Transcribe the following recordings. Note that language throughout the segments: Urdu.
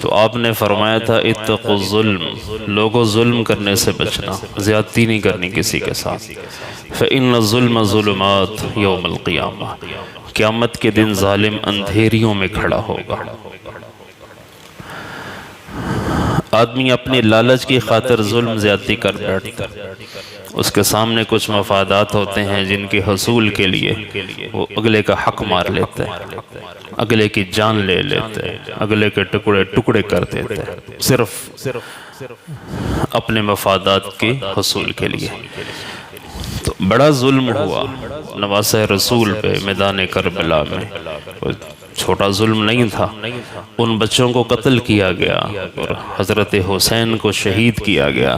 تو آپ نے فرمایا تھا اتقوا الظلم، لوگوں ظلم کرنے سے بچنا، زیادتی نہیں کرنی کسی کے ساتھ۔ فإن الظلم ظلمات یوم القیامہ، قیامت کے دن ظالم اندھیریوں میں کھڑا ہوگا۔ آدمی اپنی لالچ کی خاطر ظلم زیادتی کر بیٹھتا ہے، اس کے سامنے کچھ مفادات ہوتے ہیں جن کے حصول کے لیے وہ اگلے کا حق مار لیتا ہے، اگلے کی جان لے لیتا ہے، اگلے کے ٹکڑے ٹکڑے کر دیتا ہے، صرف اپنے مفادات کے حصول کے لیے۔ تو بڑا ظلم ہوا نواسہ رسول پہ میدان کربلا میں، چھوٹا ظلم نہیں تھا۔ ان بچوں کو قتل کیا گیا اور حضرت حسین کو شہید کیا گیا،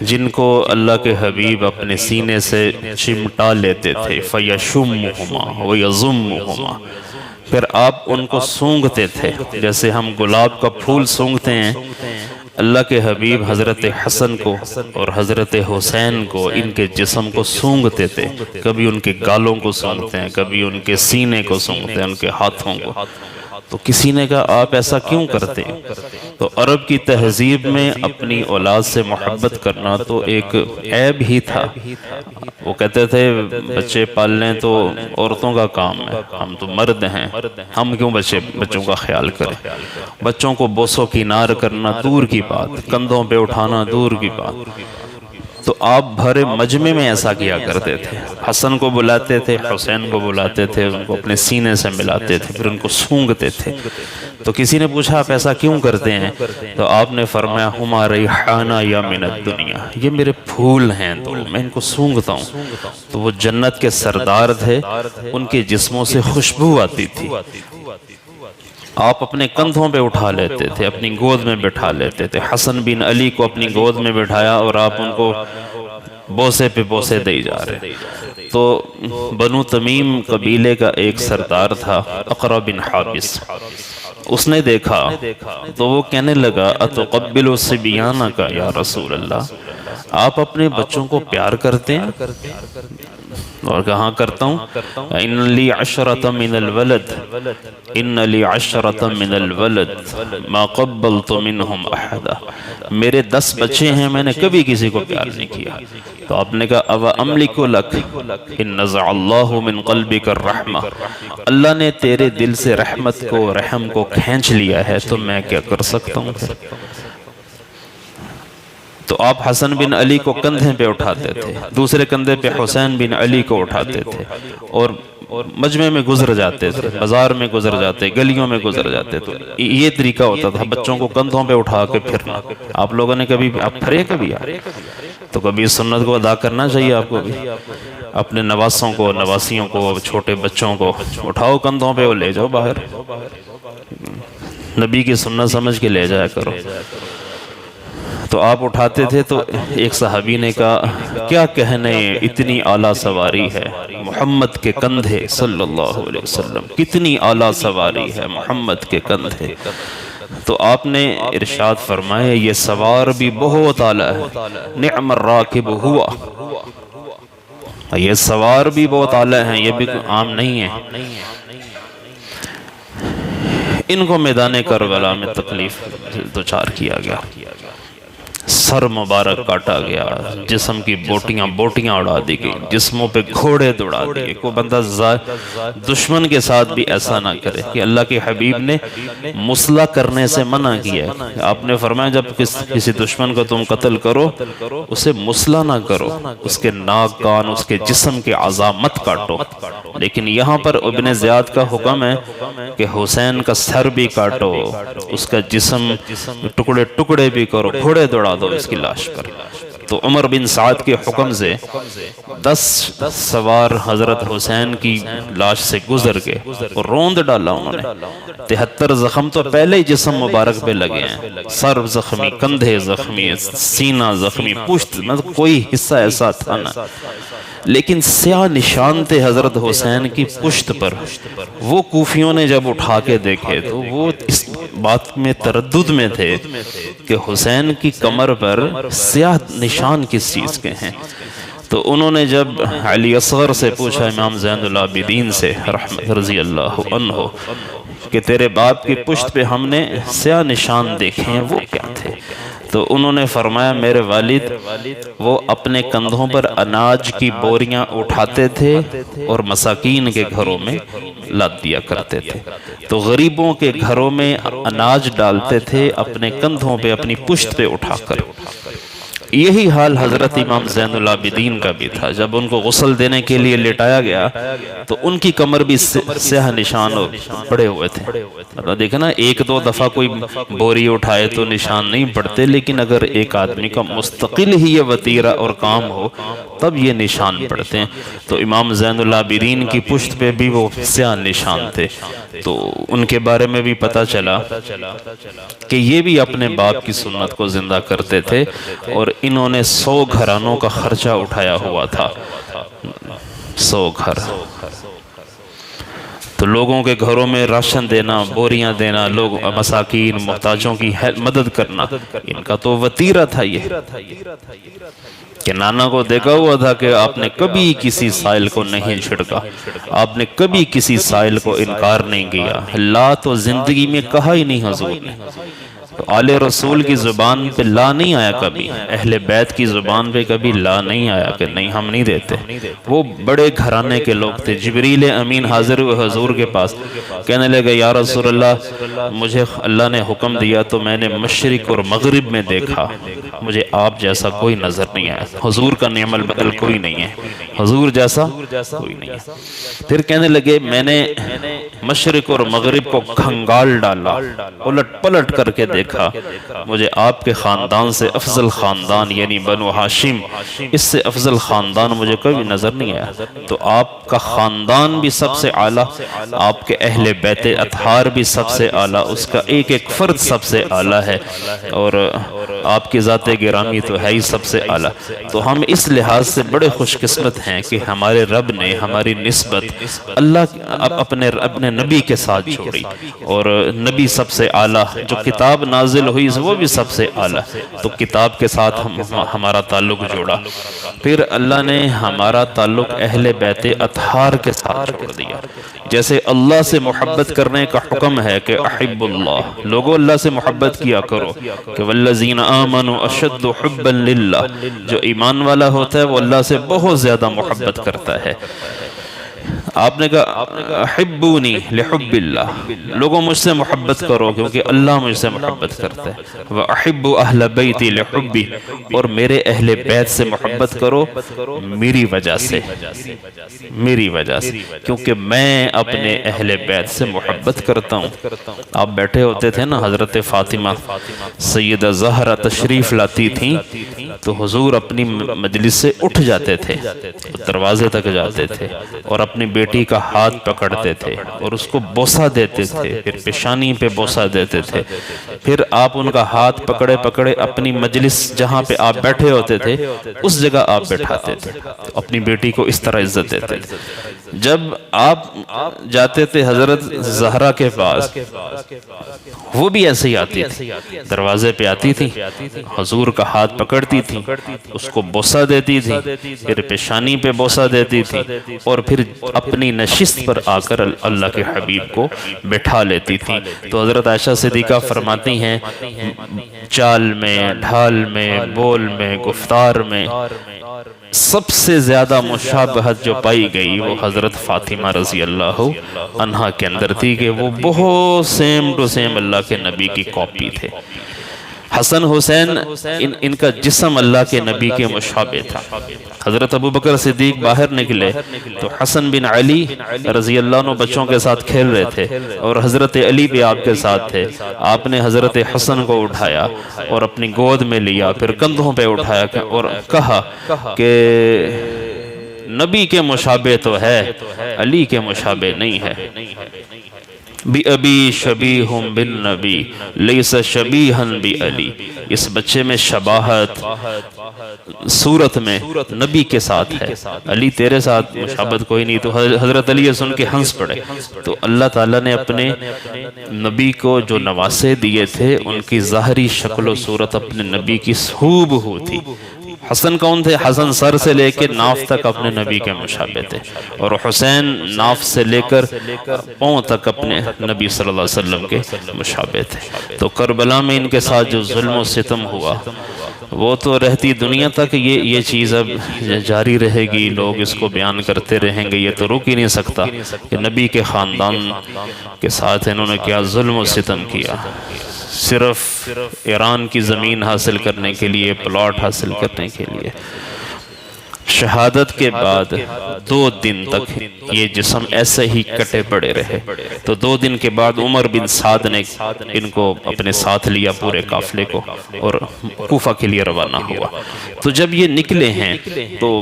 جن کو اللہ کے حبیب اپنے سینے سے چمٹا لیتے تھے، فَيَشُمُّهُمَا وَيَضُمُّهُمَا، پھر آپ ان کو سونگھتے تھے جیسے ہم گلاب کا پھول سونگھتے ہیں۔ اللہ کے حبیب حضرت حسن کو اور حضرت حسین کو، ان کے جسم کو سونگھتے تھے، کبھی ان کے گالوں کو سونگھتے ہیں، کبھی ان کے سینے کو سونگھتے ہیں، ان کے ہاتھوں کو۔ تو کسی نے کہا آپ ایسا کیوں کرتے؟ تو عرب کی تہذیب میں اپنی اولاد سے محبت کرنا تو ایک عیب ہی تھا۔ وہ کہتے تھے بچے پالنے تو عورتوں کا کام ہے، ہم تو مرد ہیں، ہم کیوں بچوں کا خیال کریں؟ بچوں کو بوسو کنار کرنا دور کی بات، کندھوں پہ اٹھانا دور کی بات۔ تو آپ بھرے مجمع میں ایسا کیا کرتے تھے، حسن کو بلاتے تھے، حسین کو بلاتے تھے، ان کو اپنے سینے سے ملاتے تھے، پھر ان کو سونگھتے تھے۔ تو کسی نے پوچھا آپ ایسا کیوں کرتے ہیں؟ تو آپ نے فرمایا ہما ریحانہ یا من الدنیا، یہ میرے پھول ہیں تو میں ان کو سونگھتا ہوں۔ تو وہ جنت کے سردار تھے، ان کے جسموں سے خوشبو آتی تھی۔ آپ اپنے کندھوں پہ اٹھا لیتے تھے، اپنی گود میں بٹھا لیتے تھے۔ حسن بن علی کو اپنی گود میں بٹھایا اور آپ ان کو بوسے پہ بوسے دے جا رہے۔ تو بنو تمیم قبیلے کا ایک سردار تھا، اقرع بن حابس، اس نے دیکھا تو وہ کہنے لگا اتقبل صبیانک یا رسول اللہ، آپ اپنے بچوں کو پیار کرتے ہیں؟ اور کہاں کرتا ہوں؟ ان لی عشرۃ من الولد، ان لی عشرۃ من الولد ما قبلت منہم احدا، میرے 10 بچے ہیں، میں نے کبھی کسی کو پیار نہیں کیا۔ تو آپ نے کہا او املک لک ان نزع اللہ من قلبک الرحمہ، اللہ نے تیرے دل سے رحمت کو، رحم کو کھینچ لیا ہے، تو میں کیا کر سکتا ہوں پھر؟ تو آپ حسن بن علی کو کندھے پہ اٹھاتے تھے، دوسرے کندھے پہ حسین بن علی کو اٹھاتے تھے، اور مجمع میں گزر جاتے تھے، بازار میں گزر جاتے، گلیوں میں گزر جاتے تھے۔ یہ طریقہ ہوتا تھا بچوں کو کندھوں پہ اٹھا کے پھرنا۔ آپ لوگوں نے کبھی آپ پھرے کبھی؟ تو کبھی سنت کو ادا کرنا چاہیے آپ کو بھی، اپنے نواسوں کو، نواسیوں کو، چھوٹے بچوں کو اٹھاؤ کندھوں پہ اور لے جاؤ باہر، نبی کی سنت سمجھ کے لے جایا کرو۔ تو آپ اٹھاتے تھے تو ایک صحابی نے کہا کیا کہنے اتنی اعلیٰ سواری ہے محمد کے کندھے صلی اللہ علیہ وسلم، کتنی اعلیٰ سواری ہے محمد کے کندھے۔ تو آپ نے ارشاد فرمایا یہ سوار بھی بہت اعلیٰ ہے، نعم الراکب ہوا، یہ سوار بھی بہت اعلیٰ ہیں، یہ بھی عام نہیں ہے۔ ان کو میدان کربلا میں تکلیف دچار کیا گیا، سر مبارک کاٹا گیا، جسم کی بوٹیاں اڑا دی گئی، جسموں پہ گھوڑے دوڑا دیے۔ کوئی بندہ دشمن کے ساتھ بھی ایسا نہ کرے کہ اللہ کے حبیب نے مسلح کرنے سے منع کیا ہے۔ آپ نے فرمایا جب کسی دشمن کو تم قتل کرو اسے مسلح نہ کرو، اس کے ناک کان، اس کے جسم کے اعضاء مت کاٹو۔ لیکن یہاں پر ابن زیاد کا حکم ہے کہ حسین کا سر بھی کاٹو، اس کا جسم ٹکڑے ٹکڑے بھی کرو، گھوڑے دوڑا دو اس کی لاش پر۔ تو عمر بن سعد کے حکم سے 10 سوار حضرت حسین کی لاش سے گزر گئے اور روند ڈالا انہوں نے۔ 73 زخم تو پہلے ہی جسم مبارک پہ لگے ہیں، سر زخمی، کندھے زخمی، سینہ زخمی، پشت، مطلب کوئی حصہ ایسا تھا نہ۔ لیکن سیاہ نشان تھے حضرت حسین کی پشت پر۔ وہ کوفیوں نے جب اٹھا کے دیکھے تو وہ اس بات میں تردد میں تھے کہ حسین کی کمر پر سیاہ نشان کس چیز کے ہیں۔ تو انہوں نے جب علی اصغر سے پوچھا، امام زین العابدین سے رحمت رضی اللہ عنہ، کہ تیرے باپ کی پشت پہ ہم نے سیاہ نشان دیکھے ہیں، وہ کیا تھے؟ تو انہوں نے فرمایا میرے والد وہ اپنے کندھوں پر اناج کی بوریاں اٹھاتے تھے اور مساکین کے گھروں میں لاد دیا کرتے تھے، تو غریبوں کے گھروں میں اناج ڈالتے تھے اپنے کندھوں پہ، اپنی پشت پہ اٹھا کر۔ یہی حال حضرت امام زین العابدین کا بھی تھا، جب ان کو غسل دینے کے لیے لٹایا گیا تو ان کی کمر بھی سیاہ نشان پڑے ہوئے تھے۔ دیکھیں نا، ایک دو دفعہ کوئی بوری اٹھائے تو نشان نہیں پڑتے، لیکن اگر ایک آدمی کا مستقل ہی یہ وطیرہ اور کام ہو تب یہ نشان پڑتے ہیں۔ تو امام زین العابدین کی پشت پہ بھی وہ سیاہ نشان تھے، تو ان کے بارے میں بھی پتہ چلا کہ یہ بھی اپنے باپ کی سنت کو زندہ کرتے تھے، اور انہوں نے 100 گھرانوں کا خرچہ اٹھایا ہوا تھا، 100 گھر۔ تو لوگوں کے گھروں میں راشن دینا، بوریاں دینا، لوگ مساکین محتاجوں کی مدد کرنا، ان کا تو وطیرہ تھا یہ، کہ نانا کو دیکھا ہوا تھا کہ آپ نے کبھی کسی سائل کو نہیں چھڑکا، آپ نے کبھی کسی سائل کو انکار نہیں کیا، لا تو زندگی میں کہا ہی نہیں حضور نے۔ تو آل رسول کی زبان پہ لا نہیں آیا کبھی، اہل بیت کی زبان پہ کبھی لا نہیں آیا کہ نہیں ہم نہیں دیتے۔ وہ بڑے گھرانے کے لوگ تھے۔ جبریل امین حاضر ہوئے حضور کے پاس، کہنے لگے یا رسول اللہ مجھے اللہ نے حکم دیا تو میں نے مشرق اور مغرب میں دیکھا، مجھے آپ جیسا کوئی نظر نہیں آیا، حضور کا نعم البدل کوئی نہیں ہے، حضور جیسا کوئی نہیں ہے۔ پھر کہنے لگے میں نے مشرق اور مغرب کو کھنگال ڈالا، الٹ پلٹ کر کے دیکھا، مجھے آپ کے خاندان سے افضل خاندان یعنی بنو ہاشم، اس سے افضل خاندان مجھے کبھی نظر نہیں آیا۔ تو آپ کا خاندان بھی سب سے اعلیٰ، آپ کے اہل بیت اطہار بھی سب سے اعلیٰ، اس کا ایک ایک فرد سب سے اعلیٰ ہے، اور آپ کی ذات گرامی تو ہے ہی سب سے اعلیٰ۔ تو ہم اس لحاظ سے بڑے خوش قسمت ہیں کہ ہمارے رب نے ہماری نسبت اللہ اپنے نبی کے ساتھ جوڑی، اور نبی سب سے اعلیٰ، جو کتاب نازل ہوئی وہ بھی سب سے اعلیٰ، تو کتاب کے ساتھ ہمارا تعلق جوڑا۔ پھر اللہ نے ہمارا تعلق اہل بیت اطہار کے ساتھ جوڑ دیا۔ جیسے اللہ سے محبت کرنے کا حکم ہے کہ احب اللہ، لوگوں اللہ سے محبت کیا کرو، کہ والذین آمنوا اشد حبا للہ، جو ایمان والا ہوتا ہے وہ اللہ سے بہت زیادہ محبت کرتا ہے۔ آپ نے کہا احبونی لحب اللہ، لوگوں مجھ سے محبت کرو کیونکہ اللہ مجھ سے محبت کرتا ہے، وَأَحِبُّ أَهْلَ بَيْتِ لِحُبِّ، اور میرے اہل بیت سے محبت کرو میری وجہ سے، میری وجہ سے، کیونکہ میں اپنے اہل بیت سے محبت کرتا ہوں۔ آپ بیٹھے ہوتے تھے نا، حضرت فاطمہ سیدہ زہرا تشریف لاتی تھیں تو حضور اپنی مجلس سے اٹھ جاتے تھے، دروازے تک جاتے تھے اور اپنی بیٹی کا ہاتھ پکڑتے تھے اور اس کو بوسہ دیتے تھے، پھر پیشانی پہ بوسہ دیتے تھے، پھر آپ ان کا ہاتھ پکڑے پکڑے اپنی مجلس جہاں پہ آپ بیٹھے ہوتے تھے اس جگہ آپ بیٹھاتے تھے، اپنی بیٹی کو اس طرح عزت دیتے تھے۔ جب آپ جاتے تھے حضرت زہرا کے پاس، وہ بھی ایسے ہی آتی تھی، دروازے پہ آتی تھی، حضور کا ہاتھ پکڑتی تھی، اس کو بوسہ دیتی تھی، پھر پیشانی پہ بوسہ دیتی تھی، اور پھر اپنی نشست پر آ کر اللہ کے حبیب کو بٹھا لیتی تھی۔ تو حضرت عائشہ صدیقہ فرماتی ہیں چال میں، ڈھال میں، بول میں، گفتار میں سب سے زیادہ مشابہت جو پائی گئی وہ حضرت فاطمہ رضی اللہ عنہا کے اندر تھی، کہ وہ بہت سیم ٹو سیم اللہ کے نبی کی کاپی تھے۔ حسن حسین ان کا جسم اللہ کے نبی کے مشابہ تھا۔ حضرت ابوبکر صدیق باہر نکلے تو حسن بن علی رضی اللہ عنہ بچوں کے ساتھ کھیل رہے تھے اور حضرت علی بھی آپ کے ساتھ تھے۔ آپ نے حضرت حسن کو اٹھایا اور اپنی گود میں لیا، پھر کندھوں پہ اٹھایا اور کہا کہ نبی کے مشابہ تو ہے، علی کے مشابہ نہیں ہے۔ بِأَبِي شَبِيهٌ بِالنَّبِي لَيْسَ شَبِيهًا بِعَلِي، اس بچے میں شباہت صورت میں نبی کے ساتھ ہے، علی تیرے ساتھ مشابہت کوئی نہیں۔ تو حضرت علی سن کے ہنس پڑے۔ تو اللہ تعالیٰ نے اپنے نبی کو جو نواسے دیے تھے ان کی ظاہری شکل و صورت اپنے نبی کی ہو بہو تھی، حسن کون تھے؟ حسن سر سے لے کے ناف تک اپنے نبی کے مشابہ تھے، اور حسین ناف سے لے کر پاؤں تک اپنے نبی صلی اللہ علیہ وسلم کے مشابہ تھے۔ تو کربلا میں ان کے ساتھ جو ظلم و ستم ہوا وہ تو رہتی دنیا تک یہ چیز اب جاری رہے گی، لوگ اس کو بیان کرتے رہیں گے، یہ تو رک ہی نہیں سکتا کہ نبی کے خاندان کے ساتھ انہوں نے کیا ظلم و ستم کیا، صرف ایران کی زمین حاصل کرنے کے لیے، پلاٹ حاصل کرنے کے لیے۔ شہادت کے بعد 2 دن تک یہ جسم ایسے ہی کٹے پڑے رہے، تو 2 دن کے بعد عمر بن سعد نے ان کو اپنے ساتھ لیا، پورے قافلے کو، اور کوفہ کے لیے روانہ ہوا۔ تو جب یہ نکلے ہیں تو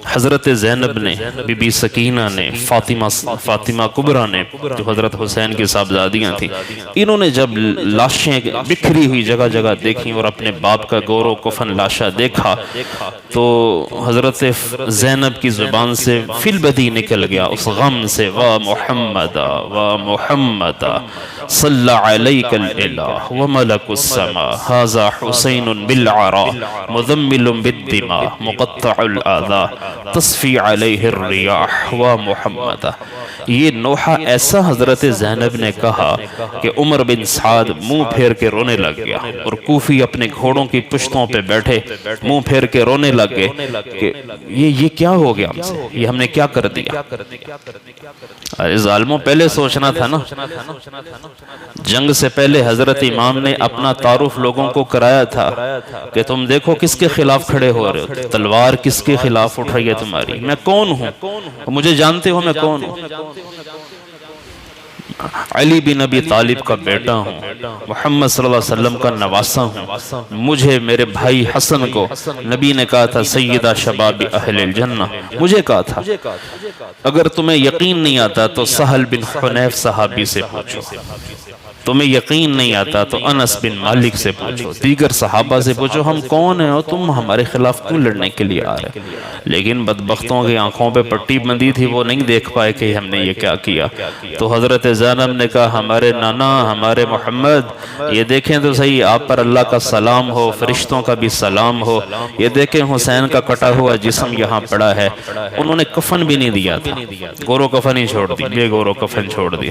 حضرت زینب نے، بی بی سکینہ نے، فاطمہ کبریٰ نے جو حضرت حسین کی صاحبزادیاں تھیں، انہوں نے جب لاشیں بکھری ہوئی جگہ جگہ دیکھیں اور اپنے باپ کا گور و کفن لاشا دیکھا تو حضرت زینب کی زبان سے فی البدی نکل گیا اس غم سے، وا محمدا وا محمدا صلی علیک الالہ وملک السماء ھذا حسین بالعراء مذمل بالدماء مقطع الاعضاء تصفی علیہ الریاح وا محمدا۔ یہ نوحہ ایسا حضرت زینب نے کہا کہ عمر بن سعد منہ پھیر کے رونے لگ گیا، اور کوفی اپنے گھوڑوں کی پشتوں پہ بیٹھے منہ پھیر کے رونے لگ گئے کہ یہ کیا ہو گیا ہم سے، یہ ہم نے کیا کر دیا۔ ارے ظالموں، پہلے سوچنا تھا نا، جنگ سے پہلے حضرت امام نے اپنا تعارف لوگوں کو کرایا تھا کہ تم دیکھو کس کے خلاف کھڑے ہو رہے ہو، تلوار کس کے خلاف اٹھ رہی ہے تمہاری، میں کون ہوں، مجھے جانتے ہو میں کون ہوں، علی بن ابی طالب کا بیٹا ہوں، محمد صلی اللہ علیہ وسلم کا نواسہ ہوں، مجھے میرے بھائی حسن کو نبی نے کہا تھا سیدہ شباب اہل الجنہ، مجھے کہا تھا۔ اگر تمہیں یقین نہیں آتا تو سہل بن حنیف صحابی سے پوچھو، تمہیں یقین نہیں آتا تو انس بن مالک سے پوچھو، دیگر صحابہ سے پوچھو، ہم کون ہیں اور تم ہمارے خلاف کیوں لڑنے کے لیے آ رہے۔ لیکن بدبختوں کی آنکھوں پہ پٹی بندی تھی، وہ نہیں دیکھ پائے کہ ہم نے یہ کیا کیا۔ تو حضرت زینب نے کہا ہمارے نانا، ہمارے محمد، یہ دیکھیں تو صحیح، آپ پر اللہ کا سلام ہو، فرشتوں کا بھی سلام ہو، یہ دیکھیں حسین کا کٹا ہوا جسم یہاں پڑا ہے۔ انہوں نے کفن بھی نہیں دیا تھا، گورو کفن ہی چھوڑ دی، بے گورو کفن چھوڑ دی،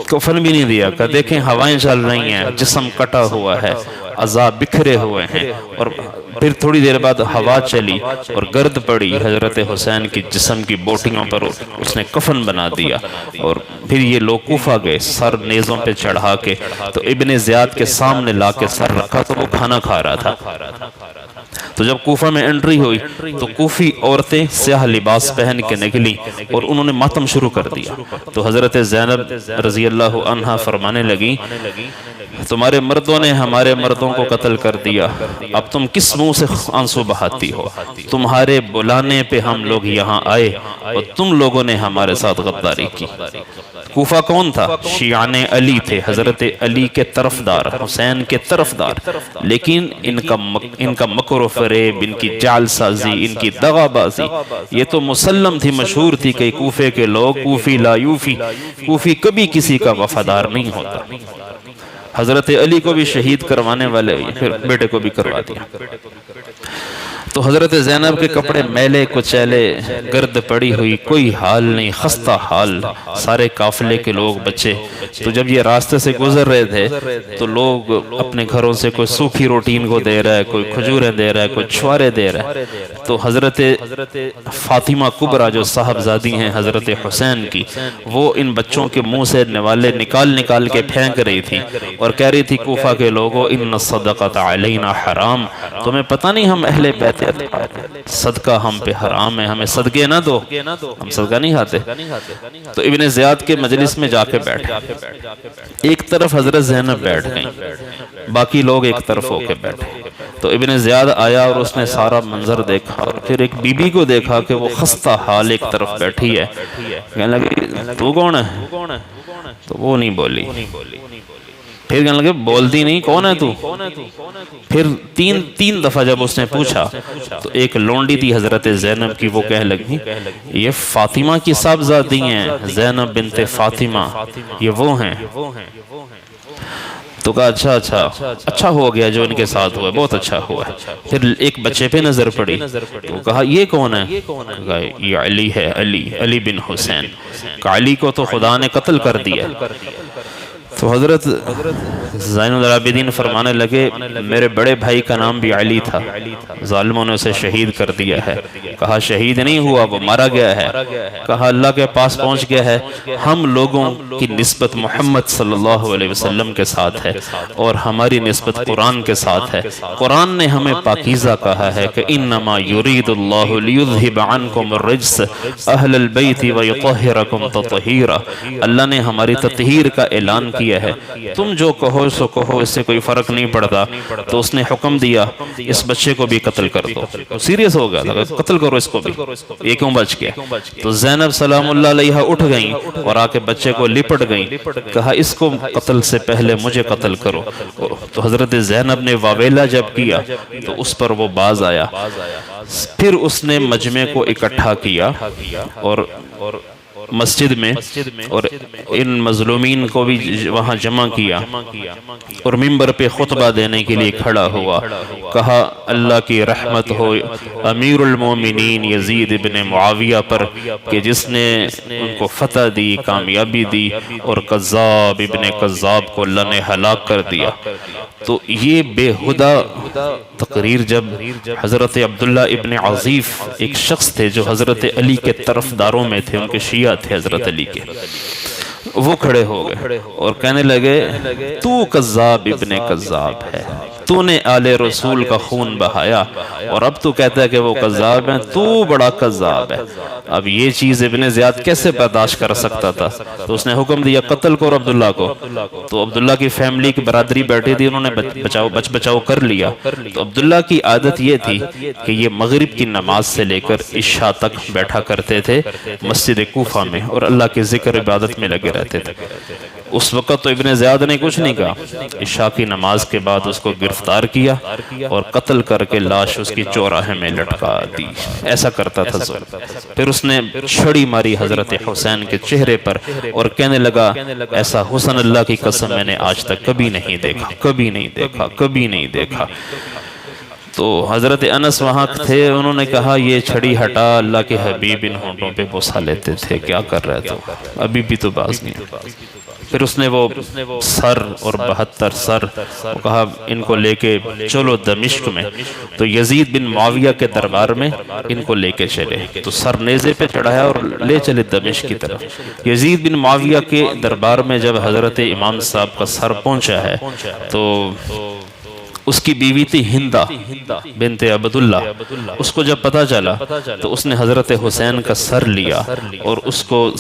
کفن بھی نہیں دیا، کہ دیکھیں ہوائیں چل رہی ہیں، جسم کٹا ہوا ہے، اعضاء بکھرے ہوئے ہیں، اور پھر تھوڑی دیر بعد ہوا چلی اور گرد پڑی، حضرت حسین کی جسم کی بوٹیوں پر اس نے کفن بنا دیا، اور پھر یہ لوگ کوفہ گئے، سر نیزوں پہ چڑھا کے، تو ابن زیاد کے سامنے لا کے سر رکھا تو وہ کھانا کھا رہا تھا۔ تو جب کوفہ میں انٹری ہوئی تو کوفی عورتیں سیاہ لباس پہن کے نکلی اور انہوں نے ماتم شروع کر دیا۔ تو حضرت زینب رضی اللہ عنہا فرمانے لگی تمہارے مردوں نے ہمارے مردوں کو قتل کر دیا، اب تم کس منہ سے آنسو بہاتی ہو، تمہارے بلانے پہ ہم لوگ یہاں آئے اور تم لوگوں نے ہمارے ساتھ غداری کی۔ کوفہ کون تھا؟ شیعان علی تھے، حضرت علی کے طرفدار، حسین کے طرفدار، لیکن ان کا مکر و فریب، ان کی جعل سازی، ان کی دغا بازی، یہ تو مسلم تھی، مشہور تھی کہ کوفے کے لوگ کوفی لا یوفی، کوفی کبھی کسی کا وفادار نہیں ہوتا۔ حضرت علی کو بھی شہید کروانے والے ہوئے، پھر بیٹے کو بھی کروا دیا۔ تو حضرت زینب کے کپڑے میلے کچیلے، گرد پڑی ہوئی، کوئی حال نہیں، خستہ حال، سارے قافلے کے لوگ بچے۔ تو جب یہ راستے سے گزر رہے تھے تو لوگ اپنے گھروں سے کوئی سوکھی روٹی ان کو دے رہا ہے، کوئی کھجوریں دے رہا ہے، کوئی چھوارے دے رہا ہے۔ تو حضرت فاطمہ کبریٰ جو صاحبزادی ہیں حضرت حسین کی، وہ ان بچوں کے منہ سے نوالے نکال کے پھینک رہی تھی اور کہہ رہی تھی کوفہ کے لوگوں ان الصدقۃ علینا حرام، تمہیں پتہ نہیں ہم اہل بیت صدقہ ہم پہ حرام ہے، ہمیں صدقے نہ دو، ہم صدقہ نہیں کھاتے۔ تو ابن زیاد کے مجلس میں جا کے بیٹھے، ایک طرف حضرت زینب بیٹھ گئیں، باقی لوگ ایک طرف ہو کے بیٹھے۔ تو ابن زیاد آیا اور اس نے سارا منظر دیکھا اور پھر ایک بی بی کو دیکھا کہ وہ خستہ حال ایک طرف بیٹھی ہے، کہنے لگی تو کون ہے؟ تو وہ نہیں بولی، پھر کہنے لگے بولتی نہیں، کون ہے تو؟ پھر تین دفعہ جب اس نے پوچھا تو ایک لونڈی تھی حضرت زینب کی، وہ کہہ لگی یہ فاطمہ کی صاحبزادی ہیں، زینب بنت فاطمہ، یہ وہ ہیں۔ تو کہا اچھا ہو گیا جو ان کے ساتھ ہوا، بہت اچھا ہوا ہے۔ پھر ایک بچے پہ نظر پڑی تو کہا یہ کون ہے؟ کہا یہ علی ہے، علی بن حسین۔ کہا علی کو تو خدا نے قتل کر دیا۔ تو حضرت زین العابدین فرمانے لگے میرے بڑے بھائی کا نام بھی علی تھا، ظالموں نے اسے شہید کر دیا ہے۔ کہا شہید نہیں ہوا، وہ مارا گیا ہے۔ کہا اللہ کے پاس پہنچ گیا ہے، ہم لوگوں کی نسبت محمد صلی اللہ علیہ وسلم کے ساتھ ہے اور ہماری نسبت قرآن کے ساتھ ہے۔ قرآن نے ہمیں پاکیزہ کہا ہے کہ انما یرید اللہ لیذھب عنکم الرجس اہل البیت ویطہرکم تطہیرا۔ اللہ نے ہماری تطہیر کا اعلان کیا ہے، تم جو کہو سو کہو، اس سے کوئی فرق نہیں پڑتا۔ تو اس نے حکم دیا اس بچے کو بھی قتل کر دو۔ سیریس ہو گیا تھا، قتل کرو اس کو بھی، یہ کیوں بچ گیا؟ تو زینب سلام اللہ علیہ اٹھ گئیں اور آ کے بچے کو لپٹ گئیں، کہا اس کو قتل سے پہلے مجھے قتل کرو۔ تو حضرت زینب نے واویلا جب کیا تو اس پر وہ باز آیا۔ پھر اس نے مجمع کو اکٹھا کیا اور مسجد میں اور ان مظلومین کو بھی وہاں جمع کیا اور منبر پہ خطبہ دینے کے لیے کھڑا ہوا۔ کہا اللہ کی رحمت ہو امیر المومنین یزید ابن معاویہ پر کہ جس نے ان کو فتح دی، کامیابی دی، اور کذاب ابن کذاب کو اللہ نے ہلاک کر دیا۔ تو یہ بےہودہ تقریر جب حضرت عبداللہ ابن عزیف ایک شخص تھے جو حضرت علی کے طرفداروں میں تھے، ان کے شیعہ تھے حضرت علی کے، وہ کھڑے ہو گئے اور کہنے لگے تو کذاب ابن کذاب ہے، تو نے آل رسول کا خون بہایا اور اب تو کہتا ہے کہ وہ کذاب ہیں، تو بڑا کذاب ہے۔ اب یہ چیز ابن زیاد کیسے برداشت کر سکتا تھا؟ تو اس نے حکم دیا قتل کرو عبداللہ کو۔ تو عبداللہ کی فیملی کی برادری بیٹھی تھی، انہوں نے بچاؤ کر لیا۔ تو عبداللہ کی عادت یہ تھی کہ یہ مغرب کی نماز سے لے کر عشاء تک بیٹھا کرتے تھے مسجد کوفہ میں اور اللہ کے ذکر عبادت میں لگے رہتے تھے۔ اس وقت تو ابن زیاد نے کچھ نہیں کہا، عشاء کی نماز کے بعد اس کو گرفتار کیا اور قتل کر کے لاش اس کی چوراہے میں لٹکا دی۔ ایسا کرتا تھا ظلم۔ پھر اس نے چھڑی ماری حضرت حسین کے چہرے پر اور کہنے لگا ایسا حسن اللہ کی قسم میں نے آج تک کبھی نہیں دیکھا، کبھی نہیں دیکھا، کبھی نہیں دیکھا۔ تو حضرت انس وہاں تھے، انہوں نے کہا یہ چھڑی ہٹا، اللہ کے حبیب ان ہونٹوں پہ بوسہ لیتے تھے، کیا کر رہے تو ابھی بھی تو باز نہیں۔ پھر اس نے وہ سر اور 72 سر وہ کہا ان کو لے کے چلو دمشق میں۔ تو یزید بن معاویہ کے دربار میں ان کو لے کے چلے، تو سر نیزے پہ چڑھایا اور لے چلے دمشق کی طرف۔ یزید بن معاویہ کے دربار میں جب حضرت امام صاحب کا سر پہنچا ہے تو اس کی بیوی تھی ہندہ بنت عبداللہ، اس کو جب پتہ چلا تو اس نے حضرت حسین کا سر لیا اور اس کو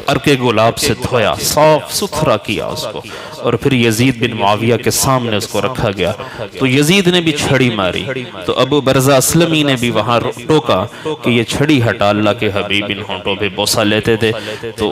عرق گلاب سے دھویا، صاف ستھرا کیا اس کو، اور پھر یزید بن معاویہ کے سامنے اس کو رکھا گیا۔ تو یزید نے بھی چھڑی ماری، تو ابو برزہ اسلمی نے بھی وہاں ٹوکا کہ یہ چھڑی ہٹا، اللہ کے حبیب ان ہونٹوں پہ بوسہ لیتے تھے۔ تو